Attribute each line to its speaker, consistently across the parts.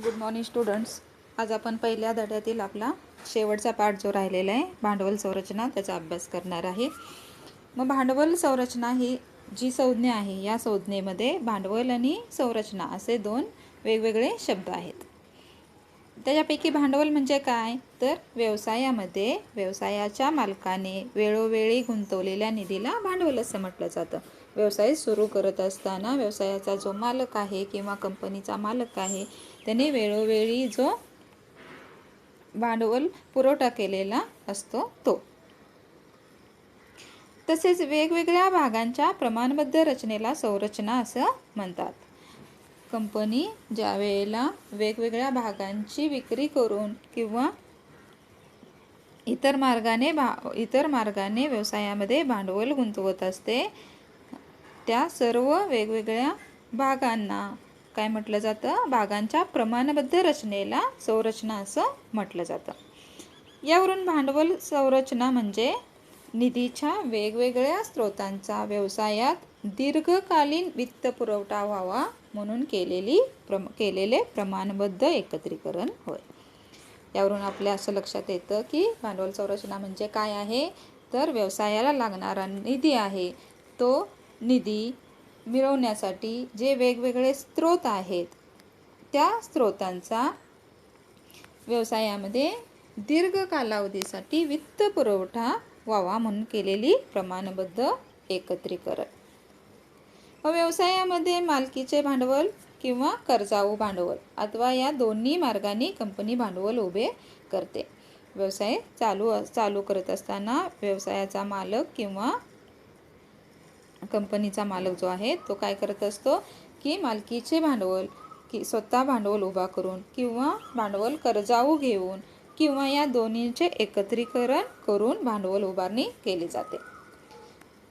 Speaker 1: Good morning students. आज आपण पहिल्या धड्यातील आपला शेवटचा पाठ जो राहिलेला आहे भांडवल संरचना त्याचा अभ्यास करणार आहे. मग भांडवल संरचना ही जी संज्ञा आहे या संज्ञेमध्ये भांडवल आणि संरचना असे दोन वेगवेगळे शब्द आहेत. त्याच्यापैकी भांडवल म्हणजे काय तर व्यवसायामध्ये व्यवसायाच्या मालकाने वेळोवेळी गुंतवलेल्या निधीला भांडवल असं म्हटलं जातं. व्यवसाय सुरू करत असताना व्यवसायाचा जो मालक आहे किंवा कंपनीचा मालक आहे त्याने वेळोवेळी जो भांडवल पुरवठा केलेला असतो तो. तसेच वेगवेगळ्या भागांच्या प्रमाणबद्ध रचनेला संरचना असं म्हणतात. कंपनी ज्या वेळेला वेगवेगळ्या भागांची विक्री करून किंवा इतर मार्गाने व्यवसायामध्ये भांडवल गुंतवत असते त्या सर्व वेगवेगळ्या भागांना काय म्हटलं जातं भागांच्या प्रमाणबद्ध रचनेला संरचना असं म्हटलं जातं. यावरून भांडवल संरचना म्हणजे निधीच्या वेगवेगळ्या स्रोतांचा व्यवसायात दीर्घकालीन वित्तपुरवठा व्हावा म्हणून केलेले प्रमाणबद्ध एकत्रीकरण होय. यावरून आपल्या असं लक्षात येतं की भांडवल संरचना म्हणजे काय आहे तर व्यवसायाला लागणारा निधी आहे तो निधी मिळवण्यासाठी जे वेगवेगळे स्रोत आहेत त्या स्रोतांचा व्यवसायामध्ये दीर्घ कालावधीसाठी वित्तपुरवठा व्हावा म्हणून केलेली प्रमाणबद्ध एकत्रीकरण. व्यवसायामध्ये मालकीचे भांडवल किंवा कर्जाऊ भांडवल अथवा या दोन्ही मार्गांनी कंपनी भांडवल उभे करते. व्यवसाय चालू करत असताना व्यवसायाचा मालक किंवा कंपनीचा मालक जो आहे तो काय करत असतो की मालकीचे भांडवल स्वतः भांडवल उभा करून किंवा भांडवल कर्जाऊ घेऊन किंवा या दोन्हींचे एकत्रीकरण करून भांडवल उभारणी केली जाते.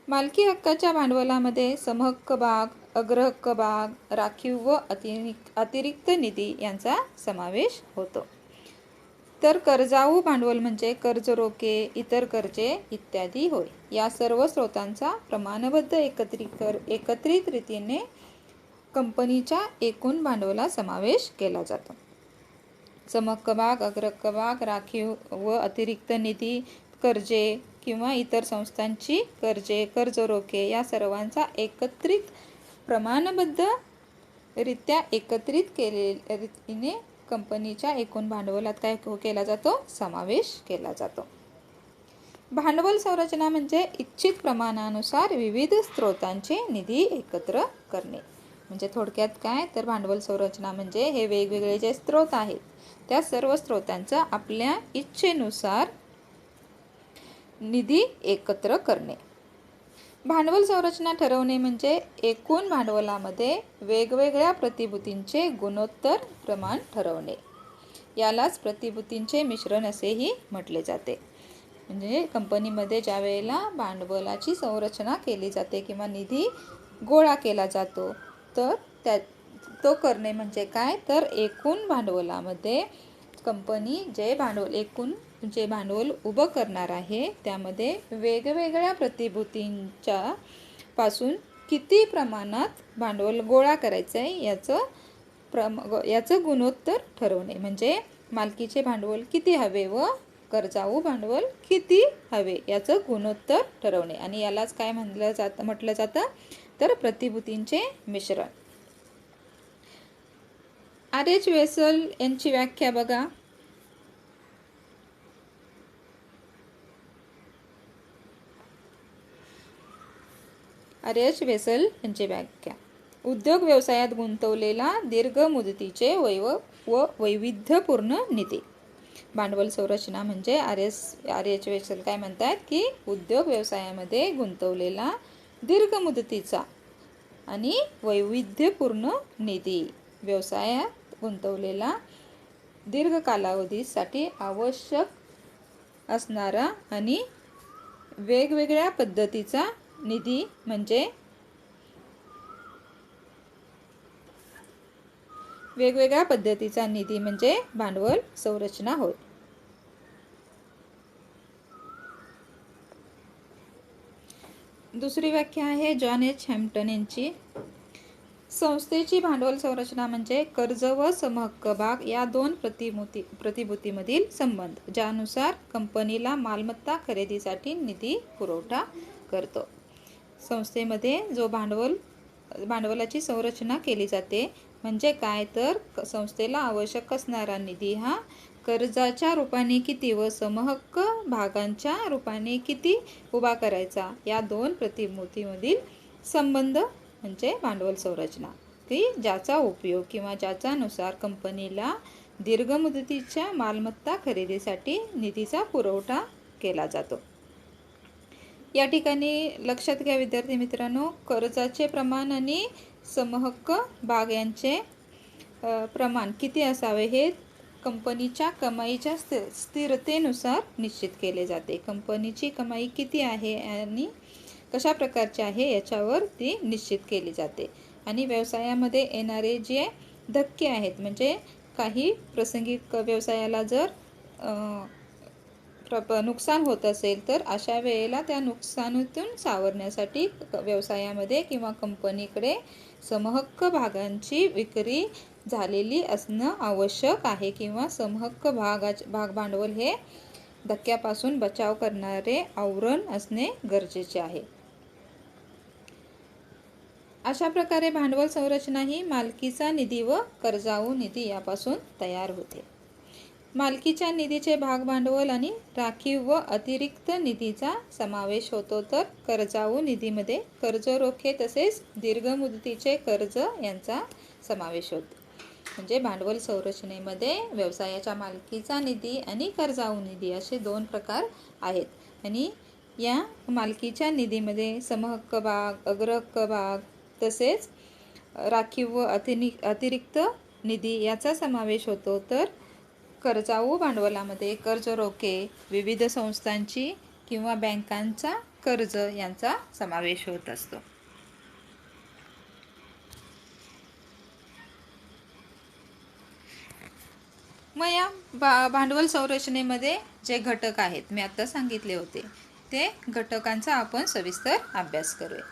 Speaker 1: मालकी हक्काच्या भांडवलामध्ये समहक्क भाग, अग्रहक्क भाग, राखीव व अतिरिक्त निधी यांचा समावेश होतो. तर कर्जाऊ भांडवल म्हणजे कर्ज रोखे, इतर कर्जे इत्यादी होय. या सर्व स्रोतांचा प्रमाणबद्ध एकत्रित रीतीने कंपनीच्या एकूण भांडवलात समावेश केला जातो. समहक्क भाग, अग्रहक्क भाग, राखीव व अतिरिक्त निधी, कर्जे किंवा इतर संस्थांची कर्जे, कर्ज रोखे या सर्वांचा प्रमाणबद्ध रित्या एकत्रित रीतीने कंपनीच्या एकूण भांडवलात काय केला जातो समावेश केला जातो. भांडवल संरचना म्हणजे इच्छित प्रमाणानुसार विविध स्रोतांचे निधी एकत्र करणे. म्हणजे थोडक्यात काय तर भांडवल संरचना म्हणजे हे वेगवेगळे जे स्रोत आहेत त्या सर्व स्रोतांचा आपल्या इच्छेनुसार निधी एकत्र करणे. भांडवल संरचना ठरवणे म्हणजे एकूण भांडवलामध्ये वेगवेगळ्या प्रतिभूतींचे गुणोत्तर प्रमाण ठरवणे. यालाच प्रतिभूतींचे मिश्रण असेही म्हटले जाते. म्हणजे कंपनीमध्ये ज्या वेळेला भांडवलाची संरचना केली जाते किंवा निधी गोळा केला जातो तर तो करणे म्हणजे काय तर एकूण भांडवलामध्ये कंपनी जे भांडवल उभं करणार आहे त्यामध्ये वेगवेगळ्या प्रतिभूतींच्या पासून किती प्रमाणात भांडवल गोळा करायचं आहे याचं गुणोत्तर ठरवणे. म्हणजे मालकीचे भांडवल किती हवे व कर्जाऊ भांडवल किती हवे याचं गुणोत्तर ठरवणे आणि यालाच काय म्हटलं जातं तर प्रतिभूतींचे मिश्रण. आर.एच. वेसल यांची व्याख्या बघा. आर.एच. वेसल यांची व्याख्या उद्योग व्यवसायात गुंतवलेला दीर्घ मुदतीचे वैविध्यपूर्ण निधी. भांडवल संरचना म्हणजे आर.एच. वेसल काय म्हणतात की उद्योग व्यवसायामध्ये गुंतवलेला दीर्घ मुदतीचा आणि वैविध्यपूर्ण निधी. व्यवसायात गुंतवलेला दीर्घ कालावधीसाठी आवश्यक असणारा आणि वेगवेगळ्या पद्धतीचा निधी म्हणजे भांडवल संरचना होय. दुसरी व्याख्या आहे जॉन एच. हॅम्प्टन यांची. संस्थेची भांडवल संरचना म्हणजे कर्ज व समहक्क भाग या दोन प्रतिभूतीमधील संबंध, ज्यानुसार कंपनीला मालमत्ता खरेदीसाठी निधी पुरवठा करतो. संस्थेमध्ये जो भांडवलाची संरचना केली जाते म्हणजे काय, तर संस्थेला आवश्यक असणारा निधी हा कर्जाच्या रूपाने किती व समहक्क भागांच्या रूपाने किती उभा करायचा, या दोन प्रतिभूतीमधील संबंध म्हणजे भांडवल संरचना, की ज्याचा उपयोग किंवा ज्याच्यानुसार कंपनीला दीर्घ मुदतीच्या मालमत्ता खरेदीसाठी निधीचा पुरवठा केला जातो. या ठिकाणी लक्षात घ्या विद्यार्थी मित्रांनो, कर्जाचे प्रमाण आणि समहक्क भाग यांचे प्रमाण किती असावे हे कंपनीच्या कमाईच्या स्थिरतेनुसार निश्चित केले जाते. कंपनीची कमाई किती आहे आणि कशा प्रकारची आहे याच्यावर ती निश्चित केली जाते. आणि व्यवसायामध्ये येणारे जे धक्के आहेत, म्हणजे काही प्रसंगी व्यवसायाला जर नुकसान होत असेल तर अशा वेळेला त्या नुकसानातून सावरण्यासाठी व्यवसायामध्ये किंवा कंपनीकडे समहक्क भागांची विक्री झालेली असणं आवश्यक आहे किंवा समहक्क भाग भांडवल हे धक्क्यापासून बचाव करणारे आवरण असणे गरजेचे आहे. अशा प्रकारे भांडवल संरचना ही मालकीचा निधी व कर्जाऊ निधी यापासून तयार होते. मालकीच्या निधीचे भाग भांडवल आणि राखीव व अतिरिक्त निधीचा समावेश होतो, तर कर्जाऊ निधीमध्ये कर्ज रोखे तसेच दीर्घ मुदतीचे कर्ज यांचा समावेश होतो. म्हणजे भांडवल संरचनेमध्ये व्यवसायाच्या मालकीचा निधी आणि कर्जाऊ निधी असे दोन प्रकार आहेत. आणि या मालकीच्या निधीमध्ये समहक्क भाग, अग्रहक्क भाग तसेच राखीव व अतिरिक्त निधी याचा समावेश होतो, तर कर्जाऊ भांडवलामध्ये कर्ज रोखे, विविध संस्थांची किंवा बँकांचा कर्ज यांचा समावेश होत असतो. मग या भांडवल संरचनेमध्ये जे घटक आहेत मी आता सांगितले होते, ते घटकांचा आपण सविस्तर अभ्यास करूया.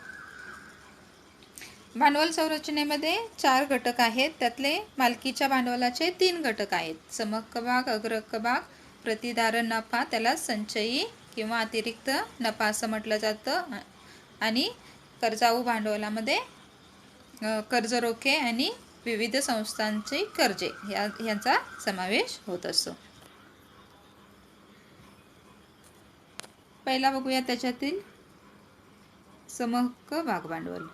Speaker 1: भांडवल संरचनेमध्ये 4 घटक आहेत. त्यातले मालकीच्या भांडवलाचे 3 घटक आहेत. समहक्क भाग, अग्रहक्क भाग, प्रतिधारण नफा, त्याला संचयी किंवा अतिरिक्त नफा असं म्हटलं जातं. आणि कर्जाऊ भांडवलामध्ये कर्ज रोखे आणि विविध संस्थांची कर्जे यांचा समावेश होत असतो. पहिला बघूया त्याच्यातील समहक्क भाग भांडवल.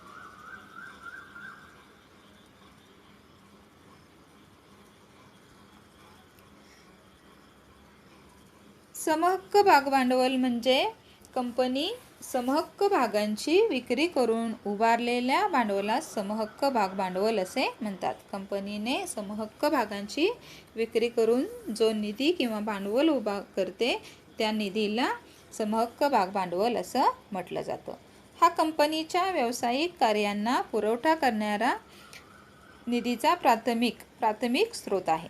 Speaker 1: समहक्क भाग भांडवल म्हणजे कंपनी समहक्क भागांची विक्री करून उभारलेल्या भांडवलास समहक्क भाग भांडवल असे म्हणतात. कंपनीने समहक्क भागांची विक्री करून जो निधी किंवा भांडवल उभा करते त्या निधीला समहक्क भाग भांडवल असं म्हटलं जातं. हा कंपनीच्या व्यावसायिक कार्यांना पुरवठा करणारा निधीचा प्राथमिक स्रोत आहे.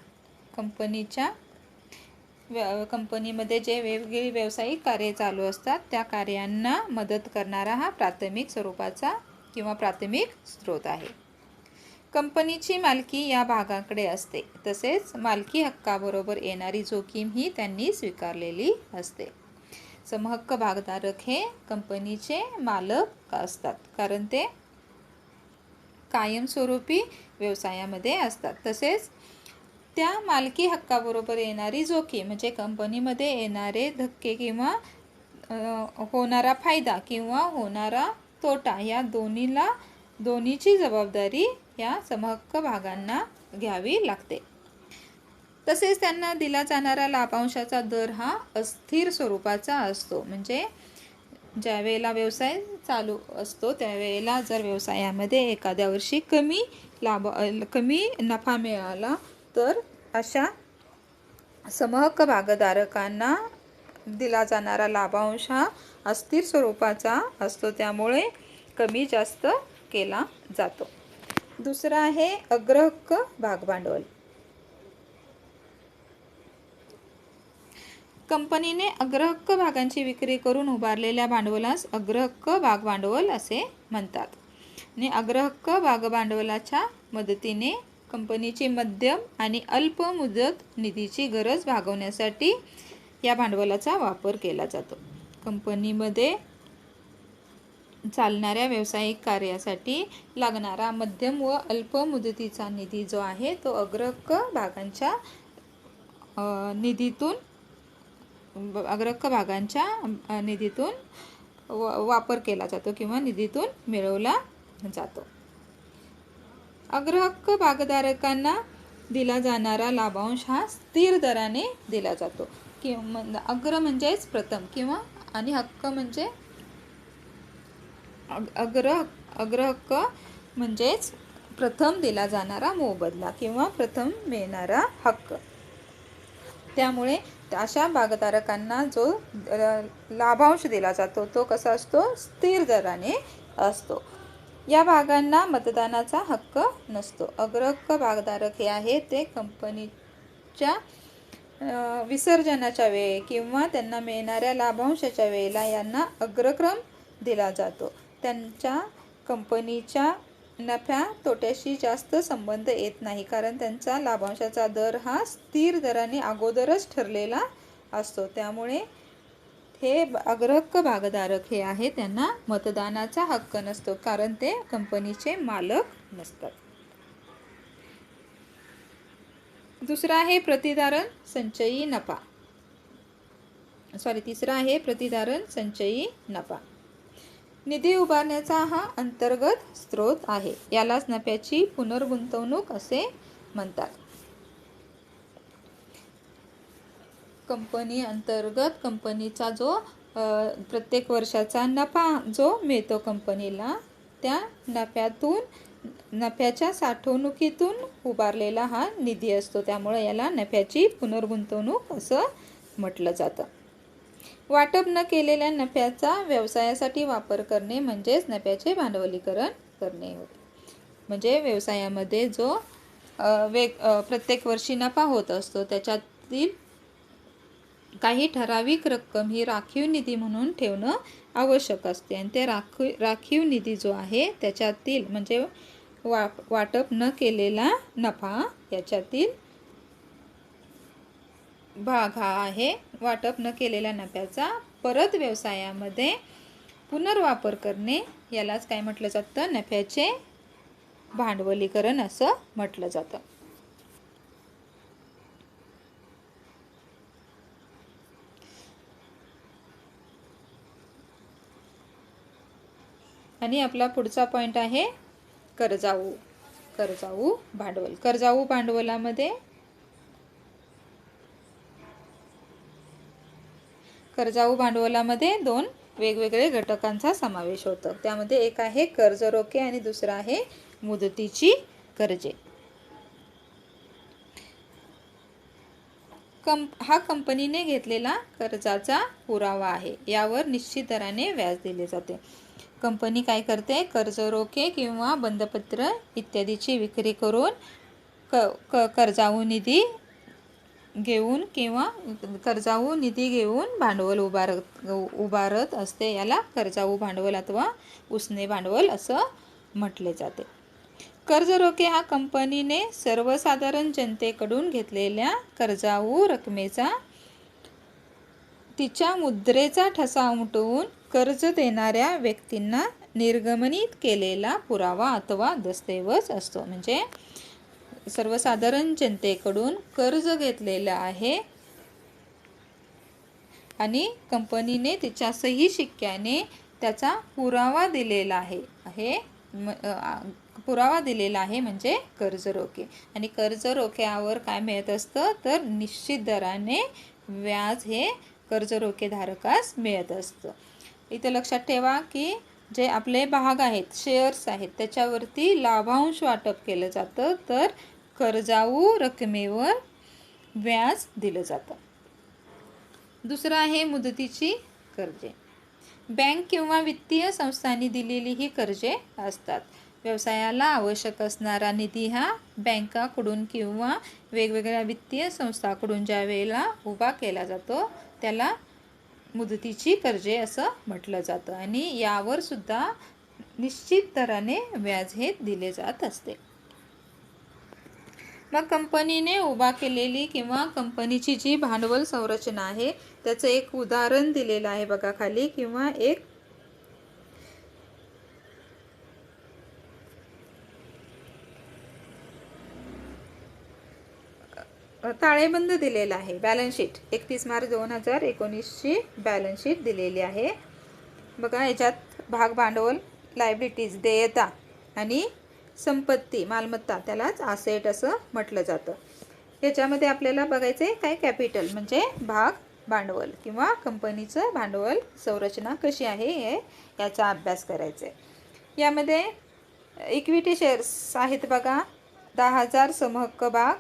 Speaker 1: कंपनीमध्ये जे वेगवेगळी व्यावसायिक कार्ये चालू असतात त्या कार्यांना मदत करणारा हा प्राथमिक स्वरूपाचा किंवा प्राथमिक स्रोत आहे. कंपनीची मालकी या भागाकडे असते, तसेच मालकी हक्काबरोबर येणारी जोखीम ही त्यांनी स्वीकारलेली असते. समहक्क भागधारक हे कंपनीचे मालक असतात, कारण ते कायमस्वरूपी व्यवसायामध्ये असतात. तसेच त्या मालकी हक्काबरोबर येणारी जोखीम म्हणजे कंपनीमध्ये येणारे धक्के किंवा होणारा फायदा किंवा होणारा तोटा या दोन्हीची जबाबदारी या समहक्क भागांना घ्यावी लागते. तसेच त्यांना दिला जाणारा लाभांशाचा दर हा अस्थिर स्वरूपाचा असतो. म्हणजे ज्या वेळेला व्यवसाय चालू असतो त्यावेळेला जर व्यवसायामध्ये एखाद्या वर्षी कमी नफा मिळाला तर अशा समहक्क भागधारकांना दिला जाणारा लाभांश हा अस्थिर स्वरूपाचा असतो, त्यामुळे कमी जास्त केला जातो. दुसरा आहे अग्रहक्क भाग भांडवल. कंपनीने अग्रहक्क भागांची विक्री करून उभारलेल्या भांडवलास अग्रहक्क भाग भांडवल असे म्हणतात. आणि अग्रहक्क भागभांडवलाच्या मदतीने कंपनीची मध्यम आणि अल्प मुदत निधीची गरज भागवण्यासाठी या भांडवलाचा वापर केला जातो. कंपनीमध्ये चालणाऱ्या व्यावसायिक कार्यासाठी लागणारा मध्यम व अल्प मुदतीचा निधी जो आहे तो अग्रहक्क भागांच्या निधीतून वापर केला जातो किंवा निधीतून मिळवला जातो. अग्रहक्क भागधारकांना दिला जाणारा लाभांश हा स्थिर दराने दिला जातो. अग्र म्हणजेच प्रथम किंवा आणि हक्क म्हणजे अग्रहक्क म्हणजेच प्रथम दिला जाणारा मोबदला किंवा प्रथम मिळणारा हक्क. त्यामुळे अशा भागधारकांना जो लाभांश दिला जातो तो कसा असतो? स्थिर दराने असतो. या भागांना मतदानाचा हक्क नसतो. अग्रहक्क भागधारक हे आहे ते कंपनीच्या विसर्जनाच्या वेळी किंवा त्यांना मिळणाऱ्या लाभांशाच्या वेळेला यांना अग्रक्रम दिला जातो. त्यांच्या कंपनीच्या नफ्या तोट्याशी जास्त संबंध येत नाही, कारण त्यांचा लाभांशाचा दर हा स्थिर दराने अगोदरच ठरलेला असतो. त्यामुळे हे अग्रहक्क भागधारक हे आहे त्यांना मतदानाचा हक्क नसतो, कारण ते कंपनीचे मालक नसतात. तिसरा आहे प्रतिधारण संचयी नफा. निधी उभारण्याचा हा अंतर्गत स्रोत आहे. यालाच नफ्याची पुनर्गुंतवणूक असे म्हणतात. कंपनी अंतर्गत कंपनीचा जो प्रत्येक वर्षाचा नफा जो मिळतो कंपनीला, त्या नफ्याच्या साठवणुकीतून उभारलेला हा निधी असतो. त्यामुळे याला नफ्याची पुनर्गुंतवणूक असं म्हटलं जातं. वाटप न केलेल्या नफ्याचा व्यवसायासाठी वापर करणे म्हणजेच नफ्याचे भांडवलीकरण करणे होते. म्हणजे व्यवसायामध्ये जो प्रत्येक वर्षी नफा होत असतो त्याच्यातील काही ठराविक रक्कम ही राखीव निधी म्हणून ठेवणं आवश्यक असते. आणि ते राखीव निधी जो आहे त्याच्यातील म्हणजे वाटप न केलेला नफा याच्यातील भाग हा आहे. वाटप न केलेल्या नफ्याचा परत व्यवसायामध्ये पुनर्वापर करणे यालाच काय म्हटलं जातं? नफ्याचे भांडवलीकरण असं म्हटलं जातं. आणि आपला पुढचा पॉइंट आहे कर्जाऊ भांडवल. कर्जाऊ भांडवलामध्ये दोन वेगवेगळे घटकांचा समावेश होतो. त्यामध्ये एक आहे कर्ज रोखे आणि दुसरा आहे मुदतीची कर्जे. हा कंपनीने घेतलेला कर्जाचा पुरावा आहे. यावर निश्चित दराने व्याज दिले जाते. कंपनी काय करते? कर्ज रोखे किंवा बंधपत्र इत्यादीची विक्री करून कर्जाऊ निधी घेऊन भांडवल उभारत असते. याला कर्जाऊ भांडवल अथवा उसने भांडवल असं म्हटले जाते. कर्ज रोखे हा कंपनीने सर्वसाधारण जनतेकडून घेतलेल्या कर्जाऊ रकमेचा तिच्या मुद्रेचा ठसा उमटवून कर्ज देणाऱ्या व्यक्तींना निर्गमनित केलेला पुरावा अथवा दस्तऐवज असतो. म्हणजे सर्वसाधारण जनतेकडून कर्ज घेतलेलं आहे आणि कंपनीने तिच्या सही शिक्क्याने त्याचा पुरावा दिलेला आहे म्हणजे कर्ज रोखे. आणि कर्ज रोख्यावर काय मिळत असतं? तर निश्चित दराने व्याज हे कर्ज रोखे धारकास मिळत असतं. इथं लक्षात ठेवा की जे आपले भाग आहेत, शेअर्स आहेत, त्याच्यावरती लाभांश वाटप केलं जातं, तर कर्जाऊ रकमेवर व्याज दिलं जातं. दुसरं आहे मुदतीची कर्जे. बँक किंवा वित्तीय संस्थांनी दिलेली ही कर्जे असतात. व्यवसायाला आवश्यक असणारा निधी हा बँकाकडून किंवा वेगवेगळ्या वित्तीय संस्थांकडून ज्या वेळेला उभा केला जातो त्याला मुदतीची कर्जे असं म्हटलं जातं. आणि यावर सुद्धा निश्चित दराने व्याज हे दिले जात असते. मग कंपनीने उभा केलेली किंवा कंपनीची जी भांडवल संरचना आहे त्याचं एक उदाहरण दिलेलं आहे बघा खाली, किंवा एक ताळेबंद दिलेला आहे. बॅलन्स शीट 31 मार्च 2019ची बॅलन्स शीट दिलेली आहे बघा. याच्यात भाग भांडवल, लायबिलिटीज देयता आणि संपत्ती मालमत्ता, त्यालाच असेट असं म्हटलं जातं. याच्यामध्ये आपल्याला बघायचे काय, कॅपिटल म्हणजे भाग भांडवल किंवा कंपनीचं भांडवल संरचना कशी आहे हे याचा अभ्यास करायचा आहे. यामध्ये इक्विटी शेअर्स आहेत बघा, 10,000 समहक्क भाग,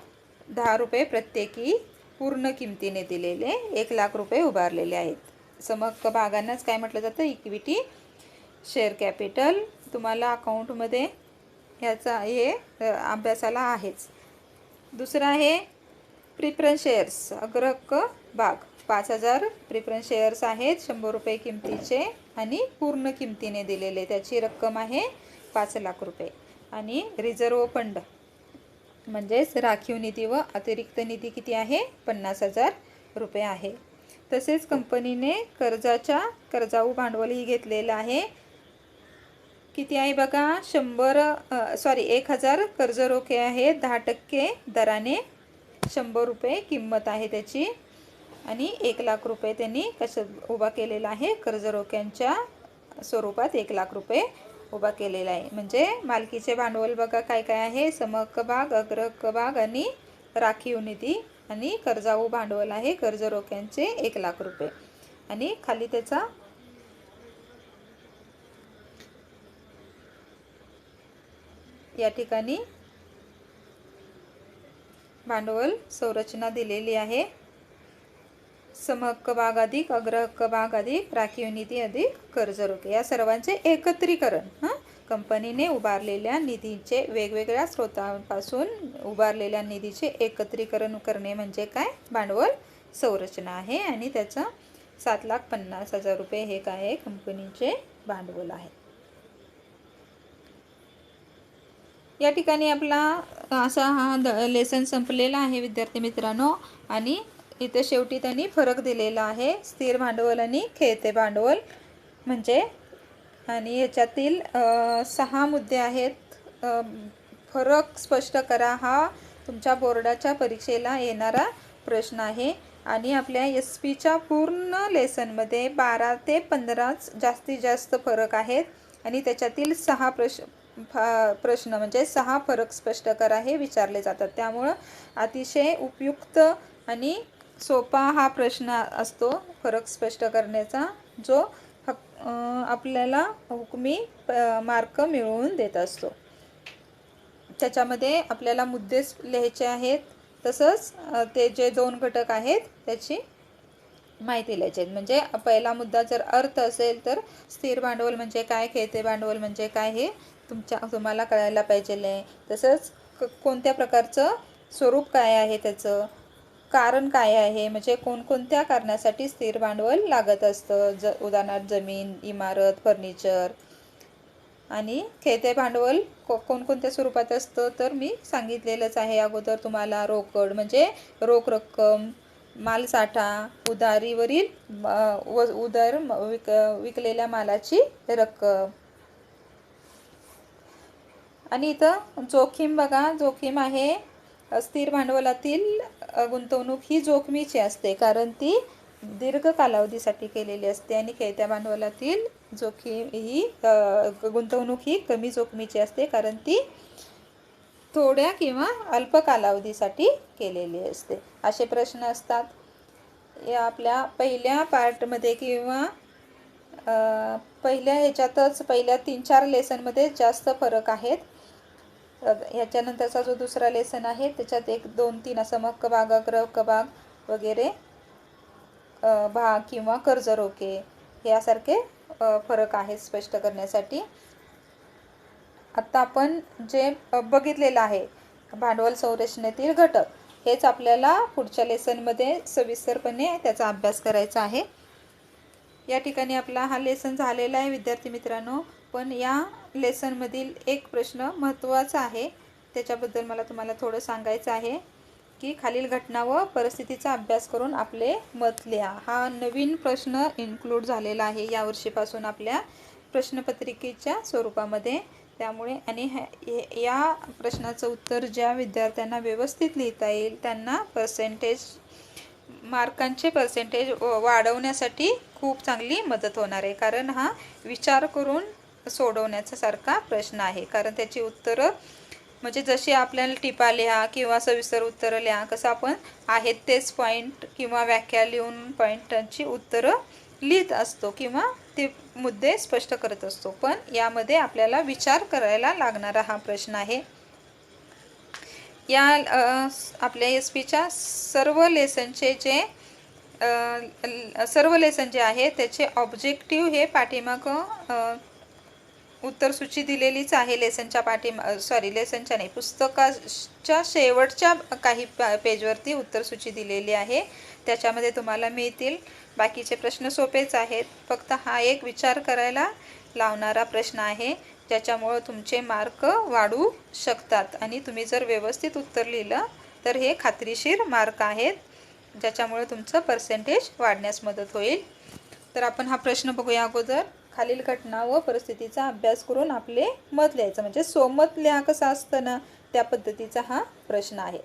Speaker 1: 10 रुपये प्रत्येकी पूर्ण किमतीने दिलेले 1 लाख रुपये उभारलेले आहेत. समहक्क भागांनाच काय म्हटलं जातं, इक्विटी शेअर कॅपिटल. तुम्हाला अकाउंटमध्ये ह्याचा हे अभ्यासाला आहेच. दुसरा आहे प्रिफरन्स शेअर्स, अग्रहक्क भाग, 5,000 प्रिफरन्स शेअर्स आहेत 100 रुपये किमतीचे आणि पूर्ण किमतीने दिलेले, त्याची रक्कम आहे 5 लाख रुपये. आणि रिझर्व फंड म्हणजेच राखीव निधी व अतिरिक्त निधी किती आहे, 50,000 रुपये आहे. तसेच कंपनीने कर्जाऊ भांडवलही घेतलेलं आहे. किती आहे बघा, 1,000 कर्ज रोखे आहे, 10% दराने 100 रुपये किंमत आहे त्याची. आणि 1 लाख रुपये त्यांनी कसं उभा केलेला आहे, कर्ज रोख्यांच्या स्वरूपात 1 लाख रुपये उभा केलेला आहे. म्हणजे मालकीचे भांडवल बघा काय काय आहे, समहक्क भाग, अग्रहक्क भाग आणि राखीव निधी. आणि कर्जाऊ भांडवल आहे कर्ज रोख्यांचे 1 लाख रुपये. आणि खाली त्याचा या ठिकाणी भांडवल संरचना दिलेली आहे. समहक्क भाग अधिक अग्रहक्क भाग अधिक राखीव निधी अधिक कर्ज रोखे, या सर्वांचे एकत्रीकरण. कंपनीने उभारलेल्या निधीचे, वेगवेगळ्या स्रोतांपासून उभारलेल्या निधीचे एकत्रीकरण करणे म्हणजे काय, भांडवल संरचना आहे. आणि त्याचं 7,50,000 रुपये हे काय आहे, कंपनीचे भांडवल आहे. या ठिकाणी आपला असा हा लेसन संपलेला आहे विद्यार्थी मित्रांनो. आणि इथे शेवटी त्यांनी फरक दिलेला आहे, स्थिर भांडवल आणि खेळते भांडवल म्हणजे. आणि याच्यातील 6 मुद्दे आहेत. फरक स्पष्ट करा, हा तुमच्या बोर्डाच्या परीक्षेला येणारा प्रश्न आहे. आणि आपल्या SP च्या पूर्ण लेसनमध्ये 12 ते 15 जास्तीत जास्त फरक आहेत. आणि त्याच्यातील 6 प्रश्न म्हणजे 6 फरक स्पष्ट करा हे विचारले जातात. त्यामुळं अतिशय उपयुक्त आणि सोपा हा प्रश्न असतो फरक स्पष्ट करण्याचा, जो आपल्याला हुकमी मार्क मिळवून देत असतो. त्याच्यामध्ये आपल्याला मुद्दे लिहायचे आहेत, तसंच ते जे 2 घटक आहेत त्याची माहिती लिहायची आहे. म्हणजे पहिला मुद्दा जर अर्थ असेल तर स्थिर भांडवल म्हणजे काय, खेळते भांडवल म्हणजे काय हे तुम्हाला कळायला पाहिजे. तसंच कोणत्या प्रकारचं स्वरूप काय आहे, त्याचं कारण काय आहे, म्हणजे कोणकोणत्या कारणासाठी स्थिर भांडवल लागत असतं, उदाहरणार्थ जमीन, इमारत, फर्निचर. आणि खेळते भांडवल कोणकोणत्या स्वरूपात असतं तर मी सांगितलेलंच आहे अगोदर तुम्हाला. रोकड म्हणजे रोख रक्कम, मालसाठा, उधारीवरील विकलेल्या मालाची रक्कम. आणि इथं जोखीम बघा, जोखीम आहे स्थिर भांडवलातील गुंतवणूक ही जोखमीची असते कारण ती दीर्घ कालावधीसाठी केलेली असते. आणि खेळत्या भांडवलातील जोखीम ही गुंतवणूक ही कमी जोखमीची असते कारण ती थोड्या किंवा अल्प कालावधीसाठी केलेली असते. असे प्रश्न असतात या आपल्या पहिल्या पार्टमध्ये किंवा पहिल्या ह्याच्यातच, पहिल्या 3-4 लेसनमध्ये जास्त फरक आहेत. ह्याच्यानंतरचा जो दुसरा लेसन आहे त्याच्यात 1, 2, 3 समहक्क भाग, अग्रहक्क भाग वगैरे भाग किंवा कर्ज रोखे यासारखे फरक आहेत स्पष्ट करण्यासाठी. आता आपण जे बघितलेलं आहे भांडवल संरचनेतील घटक, हेच आपल्याला पुढच्या लेसनमध्ये सविस्तरपणे त्याचा अभ्यास करायचा आहे. या ठिकाणी आपला हा लेसन झालेला आहे विद्यार्थी मित्रांनो. पण या लेसनमधील एक प्रश्न महत्त्वाचा आहे, त्याच्याबद्दल मला तुम्हाला थोडं सांगायचं आहे की खालील घटना व परिस्थितीचा अभ्यास करून आपले मत लिहा. हा नवीन प्रश्न इन्क्लूड झालेला आहे यावर्षीपासून आपल्या प्रश्नपत्रिकेच्या स्वरूपामध्ये. त्यामुळे आणि या प्रश्नाचं उत्तर ज्या विद्यार्थ्यांना व्यवस्थित लिहिता येईल त्यांना मार्कांचे पर्सेंटेज वाढवण्यासाठी खूप चांगली मदत होणार आहे. कारण हा विचार करून सोडवण्याचा सारखा प्रश्न आहे. कारण त्याची उत्तरं म्हणजे जशी आपल्याला टिपा लिहा किंवा सविस्तर उत्तरं लिहा, कसं आपण आहेत तेच पॉईंट किंवा व्याख्या लिहून पॉईंटांची उत्तरं लिहित असतो किंवा ते मुद्दे स्पष्ट करत असतो. पण यामध्ये आपल्याला विचार करायला लागणारा हा प्रश्न आहे. या आपल्या SP-च्या सर्व लेसन जे आहे त्याचे ऑब्जेक्टिव्ह हे पाठीमागं उत्तरसूची दिलेलीच आहे. लेसनच्या नाही, पुस्तकाच्या शेवटच्या काही पेजवरती उत्तरसूची दिलेली आहे, त्याच्यामध्ये तुम्हाला मिळतील. बाकीचे प्रश्न सोपेच आहेत, फक्त हा एक विचार करायला लावणारा प्रश्न आहे ज्याच्यामुळं तुमचे मार्क वाढू शकतात. आणि तुम्ही जर व्यवस्थित उत्तर लिहिलं तर हे खात्रीशीर मार्क आहेत ज्याच्यामुळे तुमचं पर्सेंटेज वाढण्यास मदत होईल. तर आपण हा प्रश्न बघूया अगोदर. खालील घटना व परिस्थितीचा अभ्यास करून आपले मत लिहायचं, म्हणजे स्वमत लिहा कसं असतं ना त्या पद्धतीचा हा प्रश्न आहे.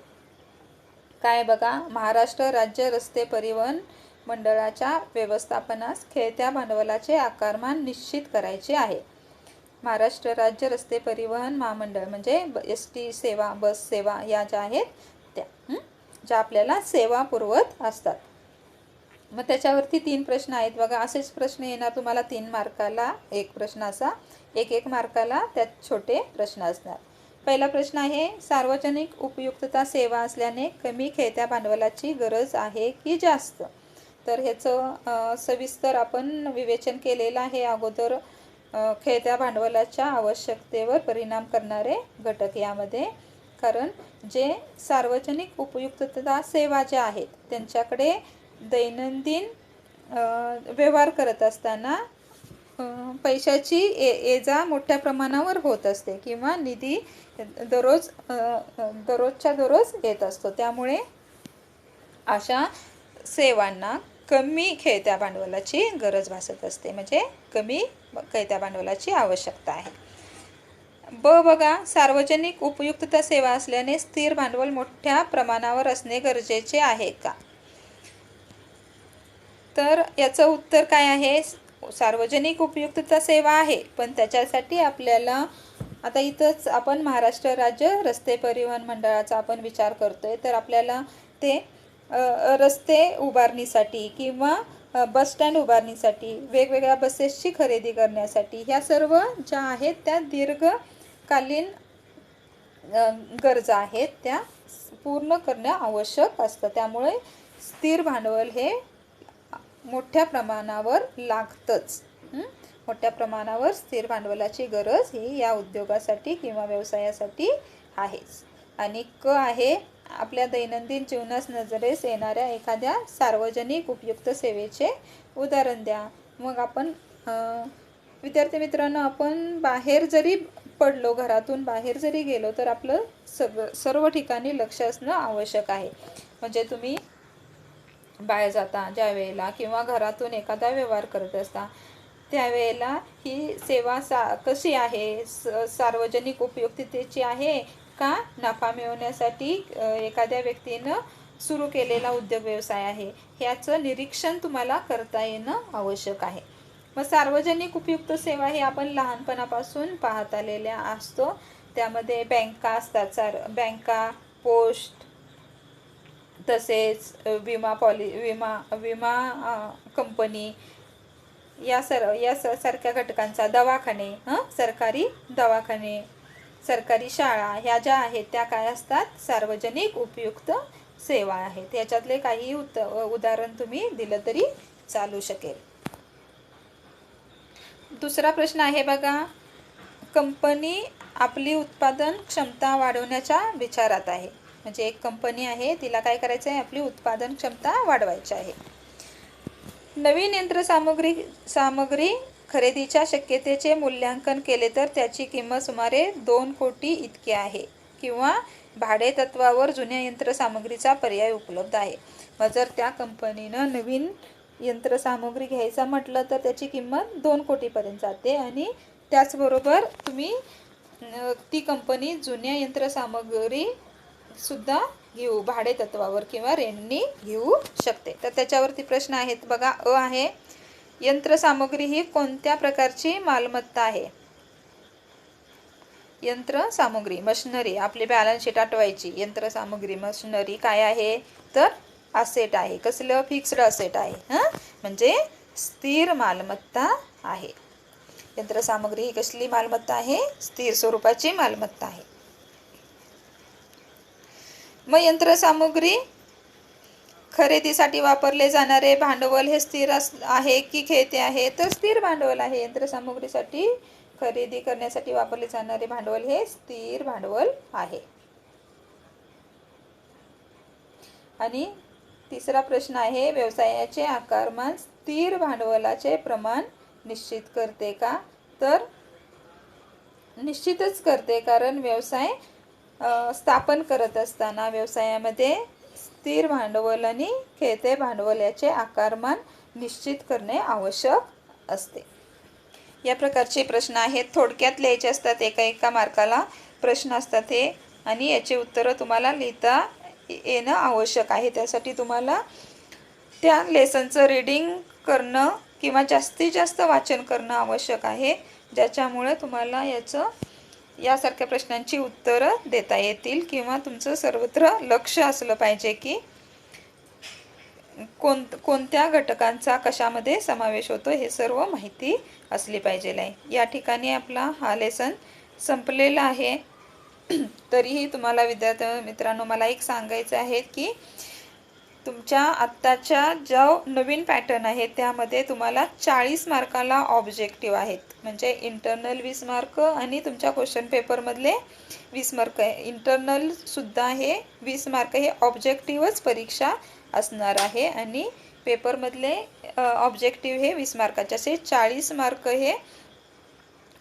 Speaker 1: काय बघा, महाराष्ट्र राज्य रस्ते परिवहन मंडळाच्या व्यवस्थापनास खेळत्या भांडवलाचे आकारमान निश्चित करायचे आहे. महाराष्ट्र राज्य रस्ते परिवहन महामंडळ म्हणजे ST सेवा, बस सेवा या ज्या आहेत त्या ज्या आपल्याला सेवा पुरवत असतात. मग त्याच्यावरती 3 प्रश्न आहेत बघा. असेच प्रश्न येणार तुम्हाला 3 मार्काला, एक प्रश्न असा, एक मार्काला त्यात छोटे प्रश्न असणार. पहिला प्रश्न आहे, सार्वजनिक उपयुक्तता सेवा असल्याने कमी खेळत्या भांडवलाची गरज आहे की जास्त? तर ह्याचं सविस्तर आपण विवेचन केलेलं आहे अगोदर. खेळत्या भांडवलाच्या आवश्यकतेवर परिणाम करणारे घटक यामध्ये. कारण जे सार्वजनिक उपयुक्तता सेवा ज्या आहेत त्यांच्याकडे दैनंदिन व्यवहार करत असताना पैशाची ये-जा मोठ्या प्रमाणावर होत असते किंवा निधी दररोजच्या दररोज येत असतो. त्यामुळे अशा सेवांना कमी खेळत्या भांडवलाची गरज भासत असते, म्हणजे कमी खेळत्या भांडवलाची आवश्यकता आहे. बघा, सार्वजनिक उपयुक्तता सेवा असल्याने स्थिर भांडवल मोठ्या प्रमाणावर असणे गरजेचे आहे का? तर याचं उत्तर काय आहे, सार्वजनिक उपयुक्तता सेवा आहे, पण त्याच्यासाठी आपल्याला आता इथंच आपण महाराष्ट्र राज्य रस्ते परिवहन मंडळाचा आपण विचार करतोय, तर आपल्याला ते रस्ते उभारणीसाठी किंवा बसस्टँड उभारणीसाठी, वेगवेगळ्या बसेसची खरेदी करण्यासाठी, ह्या सर्व ज्या आहेत त्या दीर्घकालीन गरजा आहेत त्या पूर्ण करणं आवश्यक असतं. त्यामुळे स्थिर भांडवल हे मोठ्या प्रमाणावर लागतंच. मोठ्या प्रमाणावर स्थिर भांडवलाची गरज ही या उद्योगासाठी किंवा व्यवसायासाठी आहेच. आणि आहे, आपल्या दैनंदिन जीवनास नजरेस येणाऱ्या एखाद्या सार्वजनिक उपयुक्त सेवेचे उदाहरण द्या. मग आपण विद्यार्थी मित्रांनो, आपण बाहेर जरी पडलो, घरातून बाहेर जरी गेलो तर आपलं सर्व ठिकाणी लक्ष असणं आवश्यक आहे. म्हणजे तुम्ही बाहेर जाता ज्या वेळेला किंवा घरातून एखादा व्यवहार करत असता त्यावेळेला ही सेवा कशी आहे, सार्वजनिक उपयुक्ततेची आहे का नफा मिळवण्यासाठी एखाद्या व्यक्तीनं सुरू केलेला उद्योग व्यवसाय आहे, ह्याचं निरीक्षण तुम्हाला करता येणं आवश्यक आहे. मग सार्वजनिक उपयुक्त सेवा ही आपण लहानपणापासून पाहत आलेल्या असतो. त्यामध्ये बँका असतात, बँका, पोस्ट, तसेच विमा कंपनी या सारख्या घटकांचा, दवाखाने, सरकारी दवाखाने, सरकारी शाळा, ह्या ज्या आहेत त्या काय असतात, सार्वजनिक उपयुक्त सेवा आहेत. याच्यातले काही उदाहरण तुम्ही दिलं तरी चालू शकेल. दुसरा प्रश्न आहे बघा, कंपनी आपली उत्पादन क्षमता वाढवण्याच्या विचारात आहे. म्हणजे एक कंपनी आहे, तिला काय करायचं आहे, आपली उत्पादन क्षमता वाढवायची आहे. नवीन यंत्रसामुग्री खरेदीच्या शक्यतेचे मूल्यांकन केले तर त्याची किंमत सुमारे 2 कोटी इतकी आहे किंवा भाडे तत्वावर जुन्या यंत्रसामुग्रीचा पर्याय उपलब्ध आहे. मग जर त्या कंपनीनं नवीन यंत्रसामुग्री घ्यायचं म्हटलं तर त्याची किंमत 2 कोटीपर्यंत जाते आणि त्याचबरोबर तुम्ही ती कंपनी जुन्या यंत्रसामुग्री सुद्धा घेऊ भाडे तत्वावर किंवा रेंटनी घेऊ शकते. तर त्याच्यावरती प्रश्न आहेत बघा. अ आहे, यंत्रसामुग्री ही कोणत्या प्रकारची मालमत्ता आहे? यंत्रसामुग्री मशिनरी, आपली बॅलन्स शीट आठवायची. यंत्रसामुग्री मशिनरी काय आहे तर असेट आहे. कसलं? फिक्स्ड असेट आहे. म्हणजे स्थिर मालमत्ता आहे. यंत्रसामुग्री ही कसली मालमत्ता आहे? स्थिर स्वरूपाची मालमत्ता आहे. मग यंत्रसामुग्री खरेदीसाठी वापरले जाणारे भांडवल हे स्थिर आहे की खेळते आहे? तर स्थिर भांडवल आहे. यंत्रसामुग्रीसाठी खरेदी करण्यासाठी वापरले जाणारे भांडवल हे स्थिर भांडवल आहे. आणि तिसरा प्रश्न आहे, व्यवसायाचे आकारमान स्थिर भांडवलाचे प्रमाण निश्चित करते का? तर निश्चितच करते, कारण व्यवसाय स्थापन करत असताना व्यवसायामध्ये स्थिर भांडवल आणि खेळते भांडवल याचे आकारमान निश्चित करणे आवश्यक असते. या प्रकारचे प्रश्न आहेत. थोडक्यात लिहायचे असतात. एका मार्काला प्रश्न असतात हे, आणि याचे उत्तरं तुम्हाला लिहिता येणं आवश्यक आहे. त्यासाठी तुम्हाला त्या लेसनचं रीडिंग करणं किंवा जास्तीत जास्त वाचन करणं आवश्यक आहे, ज्याच्यामुळे तुम्हाला यासारख्या प्रश्नांची उत्तरं देता येतील किंवा तुमचं सर्वत्र लक्ष असलं पाहिजे की कोणत्या घटकांचा कशामध्ये समावेश होतो हे सर्व माहिती असली पाहिजे आहे. या ठिकाणी आपला हा लेसन संपलेला आहे. तरीही तुम्हाला विद्यार्थी मित्रांनो मला एक सांगायचं आहे की तुमच्या आत्ताच्या जो नवीन पॅटर्न आहे त्यामध्ये तुम्हाला 40 मार्काला ऑब्जेक्टिव्ह आहेत. म्हणजे इंटरनल 20 मार्क आणि तुमच्या क्वेश्चन पेपरमधले 20 मार्क आहे. इंटरनलसुद्धा हे 20 मार्क हे ऑब्जेक्टिव्हच परीक्षा असणार आहे आणि पेपरमधले ऑब्जेक्टिव्ह हे 20 मार्काचे असे 40 मार्क हे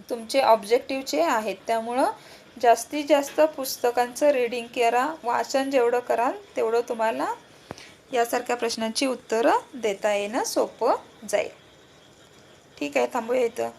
Speaker 1: तुमचे ऑब्जेक्टिव्हचे आहेत. त्यामुळं जास्तीत जास्त पुस्तकांचं रीडिंग करा. वाचन जेवढं कराल तेवढं तुम्हाला यासारख्या प्रश्नांची उत्तरं देता येणं सोपं जाईल. ठीक आहे, थांबूया इथं.